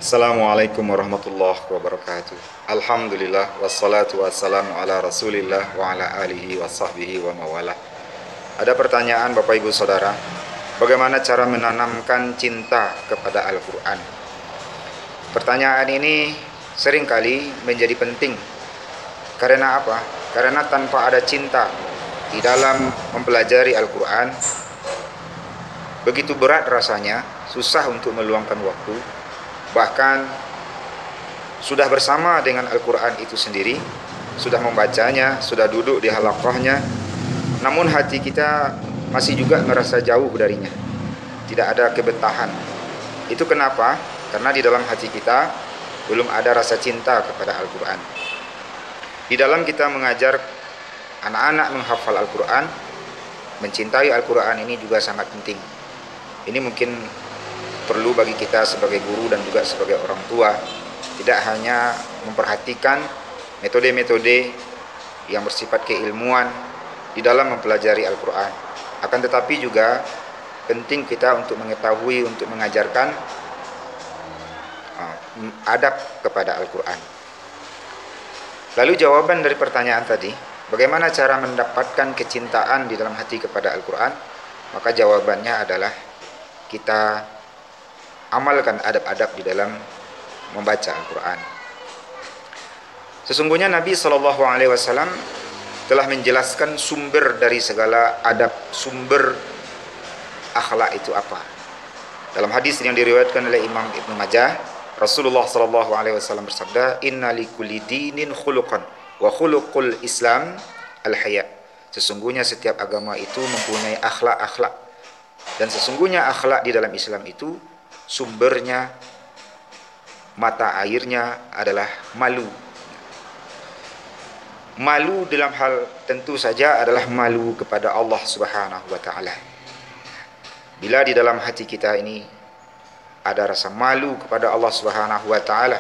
Assalamualaikum warahmatullahi wabarakatuh. Alhamdulillah wassalatu wassalamu ala Rasulillah wa ala alihi wa sahbihi wa mawalah. Ada pertanyaan Bapak Ibu Saudara, bagaimana cara menanamkan cinta kepada Al-Qur'an? Pertanyaan ini seringkali menjadi penting. Karena apa? Karena tanpa ada cinta di dalam mempelajari Al-Qur'an, begitu berat rasanya, susah untuk meluangkan waktu. Bahkan sudah bersama dengan Al-Quran itu sendiri, sudah membacanya, sudah duduk di halaqahnya, namun hati kita masih juga merasa jauh darinya, tidak ada kebetahan. Itu kenapa? Karena di dalam hati kita belum ada rasa cinta kepada Al-Quran. Di dalam kita mengajar anak-anak menghafal Al-Quran, mencintai Al-Quran ini juga sangat penting. Ini mungkin perlu bagi kita sebagai guru dan juga sebagai orang tua, tidak hanya memperhatikan metode-metode yang bersifat keilmuan di dalam mempelajari Al-Quran, akan tetapi juga penting kita untuk mengetahui, untuk mengajarkan adab kepada Al-Quran. Lalu jawaban dari pertanyaan tadi, bagaimana cara mendapatkan kecintaan di dalam hati kepada Al-Quran? Maka jawabannya adalah kita amalkan adab-adab di dalam membaca Al-Quran. Sesungguhnya Nabi SAW telah menjelaskan sumber dari segala adab, sumber akhlak itu apa. Dalam hadis yang diriwayatkan oleh Imam Ibnu Majah, Rasulullah SAW bersabda, "Inna likulli dinin khuluqan wa khuluqul Islam al-haya." Sesungguhnya setiap agama itu mempunyai akhlak-akhlak, dan sesungguhnya akhlak di dalam Islam itu sumbernya, mata airnya adalah malu. Malu dalam hal tentu saja adalah malu kepada Allah Subhanahu wa taala. Bila di dalam hati kita ini ada rasa malu kepada Allah Subhanahu wa taala,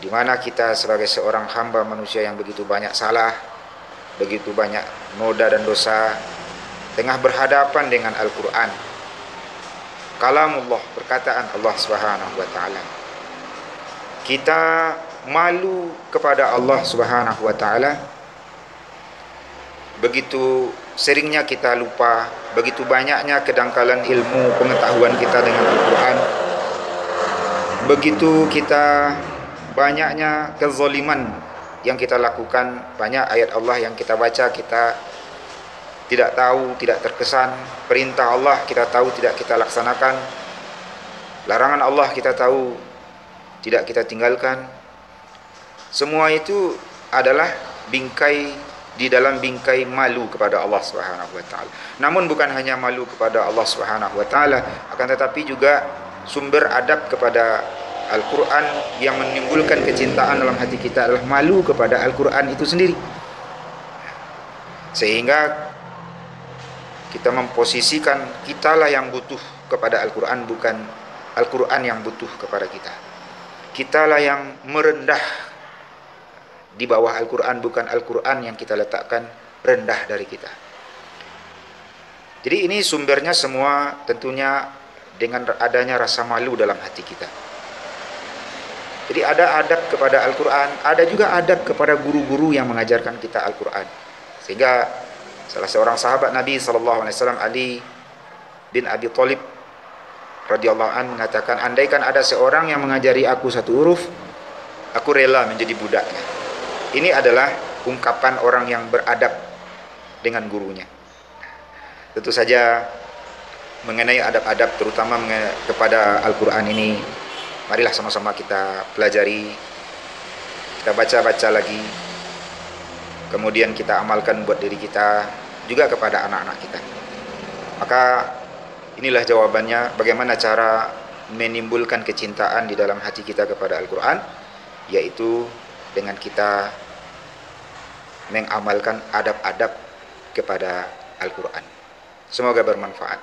di mana kita sebagai seorang hamba manusia yang begitu banyak salah, begitu banyak noda dan dosa, tengah berhadapan dengan Al-Qur'an, kalamullah, perkataan Allah Subhanahu wa taala, kita malu kepada Allah Subhanahu wa taala. Begitu seringnya kita lupa, begitu banyaknya kedangkalan ilmu pengetahuan kita dengan Al-Quran, begitu kita banyaknya kezaliman yang kita lakukan, banyak ayat Allah yang kita baca kita tidak tahu, tidak terkesan. Perintah Allah kita tahu, tidak kita laksanakan. Larangan Allah kita tahu, tidak kita tinggalkan. Semua itu adalah bingkai, di dalam bingkai malu kepada Allah Subhanahu wa taala. Namun bukan hanya malu kepada Allah Subhanahu wa taala, akan tetapi juga sumber adab kepada Al-Quran yang menimbulkan kecintaan dalam hati kita adalah malu kepada Al-Quran itu sendiri. Sehingga kita memposisikan kitalah yang butuh kepada Al-Quran, bukan Al-Quran yang butuh kepada kita. Kitalah yang merendah di bawah Al-Quran, bukan Al-Quran yang kita letakkan rendah dari kita. Jadi ini sumbernya semua tentunya dengan adanya rasa malu dalam hati kita. Jadi ada adab kepada Al-Quran, ada juga adab kepada guru-guru yang mengajarkan kita Al-Quran. Sehingga salah seorang sahabat Nabi SAW, Ali bin Abi Thalib radhiyallahu anhu, mengatakan, andaikan ada seorang yang mengajari aku satu huruf, aku rela menjadi budaknya. Ini adalah ungkapan orang yang beradab dengan gurunya. Tentu saja mengenai adab-adab terutama kepada Al-Quran ini, marilah sama-sama kita pelajari, kita baca-baca lagi, kemudian kita amalkan buat diri kita, juga kepada anak-anak kita. Maka inilah jawabannya, bagaimana cara menimbulkan kecintaan di dalam hati kita kepada Al-Quran, yaitu dengan kita mengamalkan adab-adab kepada Al-Quran. Semoga bermanfaat.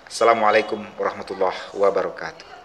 Assalamualaikum warahmatullahi wabarakatuh.